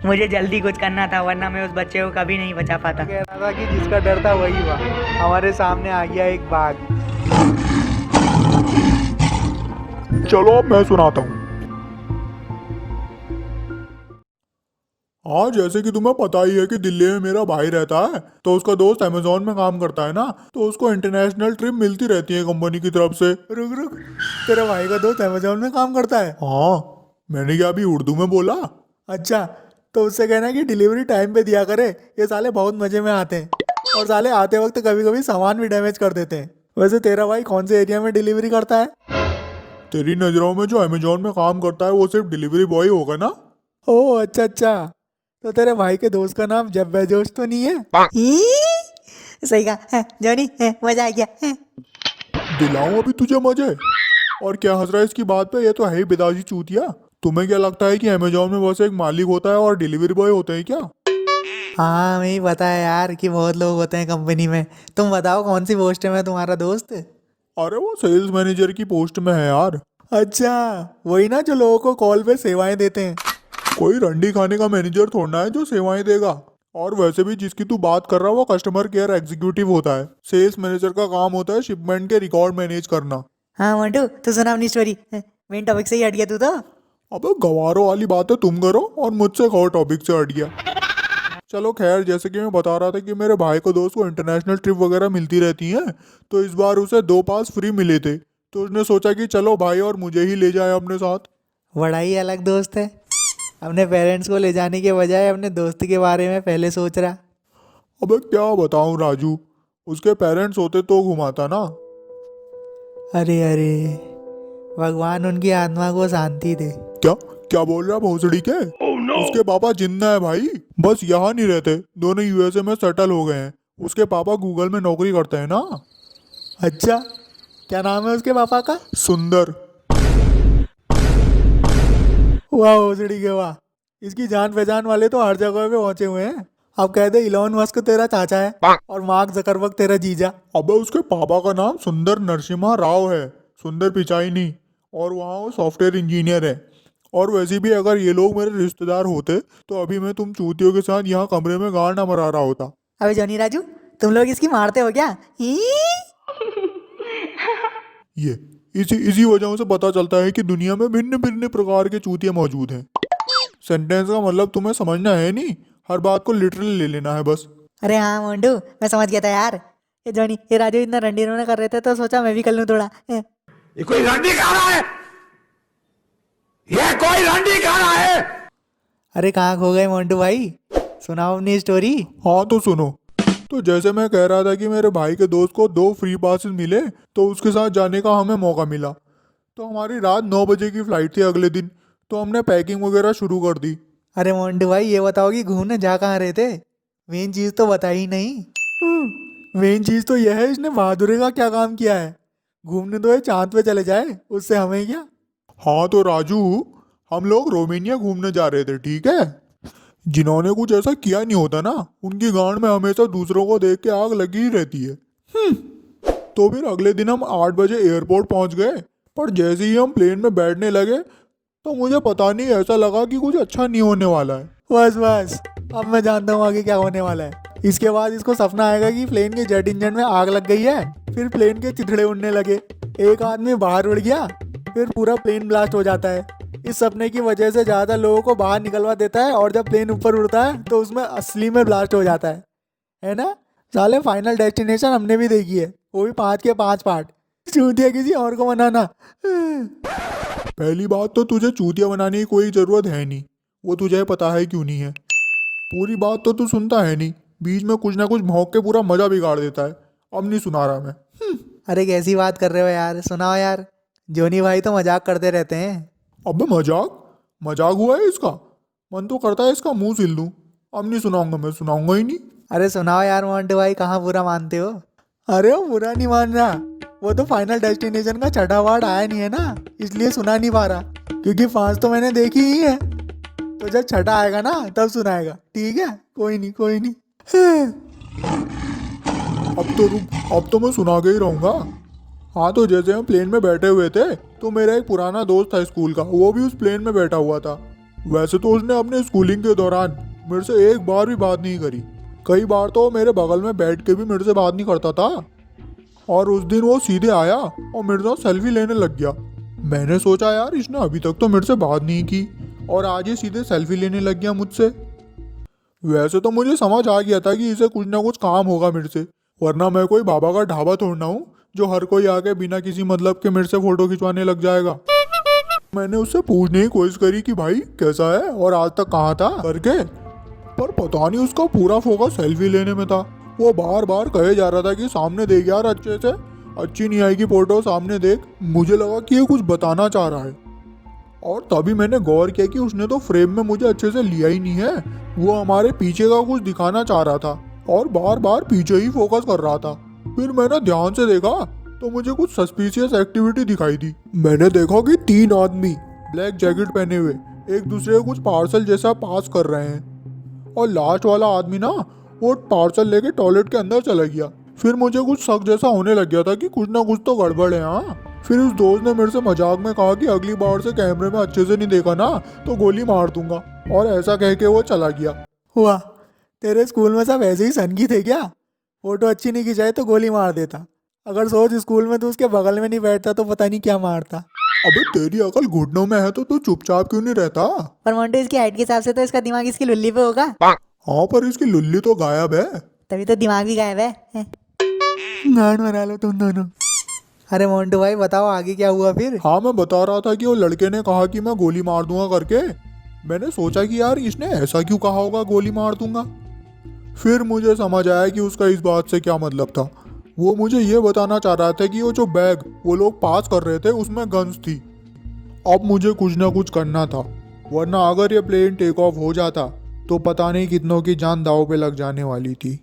मुझे जल्दी कुछ करना था, वरना मैं उस बच्चे को कभी नहीं बचा पाता। कह रहा था कि जिसका डर था वही हुआ। हमारे सामने आ गया एक बाघ। चलो अब मैं सुनाता हूँ। हाँ, जैसे कि तुम्हें पता ही है कि दिल्ली में मेरा भाई रहता है, तो उसका दोस्त अमेजोन में काम करता है ना, तो उसको इंटरनेशनल ट्रिप मिलती रहती है कंपनी की तरफ से। रुक रुक, तेरे भाई का दोस्त अमेजोन में काम करता है? हाँ, मैंने क्या अभी उर्दू में बोला? अच्छा, तो उससे कहना कि डिलीवरी टाइम पे दिया करे, ये साले बहुत मजे में आते हैं। और साले आते वक्त कभी कभी सामान भी डैमेज कर देते हैं। वैसे तेरा भाई कौन से एरिया में डिलीवरी करता है? तेरी नजरों में जो अमेजोन में काम करता है वो सिर्फ डिलीवरी बॉय होगा ना? ओह अच्छा अच्छा, तो तेरे भाई के दोस्त का नाम जब जोश तो नहीं है? सही कहा जॉनी, मजा आ गया। दिलाऊं अभी तुझे मजे? और क्या हंस रहा है इसकी बात पे? ये तो है ही बिदाजी चूतिया। तुम्हें क्या लगता है कि अमेजोन में बस एक मालिक होता है और डिलीवरी बॉय होते हैं क्या? हाँ हमें पता है यार कि बहुत लोग होते हैं कंपनी में। तुम बताओ कौन सी पोस्ट में तुम्हारा दोस्त? अरे वो सेल्स मैनेजर की पोस्ट में है यार। अच्छा, वही ना जो लोगों को कॉल पे सेवाएं देते हैं। कोई रंडी खाने का मैनेजर थोड़ा है जो सेवाएं देगा। और वैसे भी जिसकी तू बात कर रहा है वो कस्टमर केयर एग्जीक्यूटिव होता है। सेल्स मैनेजर का काम होता है शिपमेंट के रिकॉर्ड मैनेज करना। हाँ मोंटू, तू सुना अपनी स्टोरी। मेन टॉपिक से ही हट गया तू तो। अबे गवारों वाली बातें तुम करो और मुझसे एक और टॉपिक से हट गया। चलो खैर, जैसे कि मैं बता रहा था कि मेरे भाई को दोस्त को इंटरनेशनल ट्रिप वगैरह मिलती रहती हैं, तो इस बार उसे 2 पास फ्री मिले थे। तो उसने सोचा कि चलो भाई और मुझे ही ले जाए अपने साथ। बड़ा ही अलग दोस्त है, अपने पेरेंट्स को ले जाने के बजाय अपने दोस्त के बारे में पहले सोच रहा। अबे क्या बताऊं राजू, उसके पेरेंट्स होते तो घुमाता ना। अरे अरे, भगवान उनकी आत्मा को शांति दे। क्या क्या बोल रहा भोसड़ी के? उसके पापा जिंदा है भाई, बस यहाँ नहीं रहते, दोनों यूएसए में सेटल हो गए हैं। उसके पापा गूगल में नौकरी करते हैं ना। अच्छा, क्या नाम है उसके पापा का? सुंदर। वाह भोसड़ी के वाह, इसकी जान पहचान वाले तो हर जगह पे पहुंचे हुए हैं। अब कह दे इलोन मस्क तेरा चाचा है और मार्क जकरबर्ग तेरा जीजा। अबे उसके पापा का नाम सुंदर नरसिम्हा राव है, सुंदर पिचाई नहीं। और वहाँ वो सॉफ्टवेयर इंजीनियर है। और वैसे भी अगर ये लोग मेरे रिश्तेदार होते तो अभी मैं तुम चूतियों के साथ यहाँ कमरे में गाड़ ना मरा रहा होता। अबे जॉनी राजू, तुम लोग इसकी मारते हो क्या? ये इसी इसी वजह से पता चलता है कि दुनिया में भिन्न भिन्न प्रकार के चूतिया मौजूद हैं। सेंटेंस का मतलब तुम्हें समझना है नहीं, हर बात को लिटरली ले लेना है बस। अरे हाँ मोंटू, मैं समझ गया था यार। ये जॉनी, ये राजू इतना रंडी रोना कर रहे थे तो सोचा मैं भी कर लूँ थोड़ा। ये कोई रंडी खा रहा है? ये कोई रंडी खा रहा है? अरे कहाँ खो गए मोन्टू भाई, सुनाओ अपनी स्टोरी। हाँ तो सुनो। तो जैसे मैं कह रहा था कि मेरे भाई के दोस्त को 2 फ्री पासेस मिले, तो उसके साथ जाने का हमें मौका मिला। तो हमारी रात 9 बजे की फ्लाइट थी अगले दिन, तो हमने पैकिंग वगैरह शुरू कर दी। अरे मोन्टू भाई ये बताओ कि घूमने जा कहाँ रहे थे? मेन चीज तो बताई ही नहीं। मेन चीज तो यह है इसने बहादुरी का क्या काम किया है। घूमने तो ये चांद पे चले जाए, उससे हमें क्या। हाँ तो राजू, हम लोग रोमानिया घूमने जा रहे थे, ठीक है। जिन्होंने कुछ ऐसा किया नहीं होता ना, उनकी गांड में हमेशा दूसरों को देख के आग लगी ही रहती है। तो फिर अगले दिन हम 8 बजे एयरपोर्ट पहुंच गए। पर जैसे ही हम प्लेन में बैठने लगे तो मुझे पता नहीं ऐसा लगा कि कुछ अच्छा नहीं होने वाला है। बस बस, अब मैं जानता हूँ आगे क्या होने वाला है। इसके बाद इसको सपना आएगा कि प्लेन के जेट इंजन में आग लग गई है, फिर प्लेन के चिथड़े उड़ने लगे, एक आदमी बाहर उड़ गया, फिर पूरा प्लेन ब्लास्ट हो जाता है। इस सपने की वजह से ज़्यादा लोगों को बाहर निकलवा देता है और जब प्लेन ऊपर उड़ता है तो उसमें असली में ब्लास्ट हो जाता है ना। साले फाइनल डेस्टिनेशन हमने भी देखी है, वो भी 5 के 5 पार्ट। चूतिया किसी और को बनाना। पहली बात तो तुझे चूतिया बनाने की कोई ज़रूरत है नहीं, वो तुझे पता है क्यों नहीं है। पूरी बात तो तू सुनता है नहीं, बीच में कुछ ना कुछ भौंक के पूरा मज़ा बिगाड़ देता है। अब नहीं सुना रहा मैं। अरे कैसी बात कर रहे हो यार, सुनाओ यार। जोनी भाई तो मजाक करते रहते हैं। अबे मजाक मजाक हुआ है इसका? मन तो करता है इसका मुंह सिल दूं। अब नहीं सुनाऊंगा, मैं सुनाऊंगा ही नहीं। अरे सुनाओ यार मोन्टू भाई, कहाँ बुरा मानते हो? अरे वो बुरा नहीं मान रहा, वो तो फाइनल डेस्टिनेशन का छठा पार्ट आया नहीं है ना, इसलिए सुना नहीं पा रहा। क्योंकि 5 तो मैंने देखी ही है, तो जब छठा आएगा ना तब सुनाएगा, ठीक है? कोई नहीं कोई नहीं। अब तो मैं सुना के ही रहूंगा। हाँ तो जैसे हम प्लेन में बैठे हुए थे तो मेरा एक पुराना दोस्त था स्कूल का, वो भी उस प्लेन में बैठा हुआ था। वैसे तो उसने अपने स्कूलिंग के दौरान मेरे से एक बार भी बात नहीं करी। कई बार तो वो मेरे बगल में बैठ के भी मेरे से बात नहीं करता था। और उस दिन वो सीधे आया और मेरे साथ सेल्फी लेने लग गया। मैंने सोचा यार इसने अभी तक तो मेरे से बात नहीं की और आज ये सीधे सेल्फी लेने लग गया मुझसे। वैसे तो मुझे समझ आ गया था कि इसे कुछ ना कुछ काम होगा मेरे से, वरना मैं कोई बाबा का ढाबा तोड़ना हूँ जो हर कोई आके बिना किसी मतलब के मेरे से फोटो खिंचवाने लग जाएगा। मैंने उससे पूछने की कोशिश करी कि भाई कैसा है और आज तक कहाँ था करके, पर पता नहीं उसका पूरा फोकस सेल्फी लेने में था। वो बार बार कहे जा रहा था कि सामने देख यार अच्छे से, अच्छी नहीं आएगी फोटो सामने देख। मुझे लगा कि ये कुछ बताना चाह रहा है और तभी मैंने गौर किया कि उसने तो फ्रेम में मुझे अच्छे से लिया ही नहीं है। वो हमारे पीछे का कुछ दिखाना चाह रहा था और बार बार पीछे ही फोकस कर रहा था। फिर मैंने ध्यान से देखा तो मुझे कुछ सस्पिशियस एक्टिविटी दिखाई दी। मैंने देखा कि 3 आदमी ब्लैक जैकेट पहने हुए एक दूसरे को कुछ पार्सल जैसा पास कर रहे हैं और लास्ट वाला आदमी ना वो पार्सल लेके टॉयलेट के अंदर चला गया। फिर मुझे कुछ शक जैसा होने लग गया था कि कुछ ना कुछ तो गड़बड़ है। हाँ, फिर उस दोस्त ने मेरे से मजाक में कहा कि अगली बार से कैमरे में अच्छे से नहीं देखा ना तो गोली मार दूंगा, और ऐसा कह के वो चला गया। हुआ तेरे स्कूल में सब ऐसे ही सनकी थे क्या? फोटो अच्छी नहीं खिंचाई तो गोली मार देता। अगर सोच स्कूल में तू उसके बगल में नहीं बैठता तो पता नहीं क्या मारता। अबे तेरी अकल घुटनों में है तो तू चुपचाप क्यों नहीं रहता? पर मोंटू इसकी हाइट के हिसाब से तो इसका दिमाग इसकी लुल्ली पे होगा, हाँ पर इसकी लुल्ली तो गायब है। तभी तो दिमाग भी गायब है। गांड बना लो तुम दोनों। अरे मोंटू भाई बताओ आगे क्या हुआ फिर? हाँ मैं बता रहा था कि वो लड़के ने कहा कि मैं गोली मार दूंगा करके। मैंने सोचा कि यार इसने ऐसा क्यों कहा होगा गोली मार दूंगा। फिर मुझे समझ आया कि उसका इस बात से क्या मतलब था। वो मुझे ये बताना चाह रहा था कि वो जो बैग वो लोग पास कर रहे थे उसमें गन्स थी। अब मुझे कुछ ना कुछ करना था, वरना अगर ये प्लेन टेक ऑफ हो जाता तो पता नहीं कितनों की जान दांव पे लग जाने वाली थी।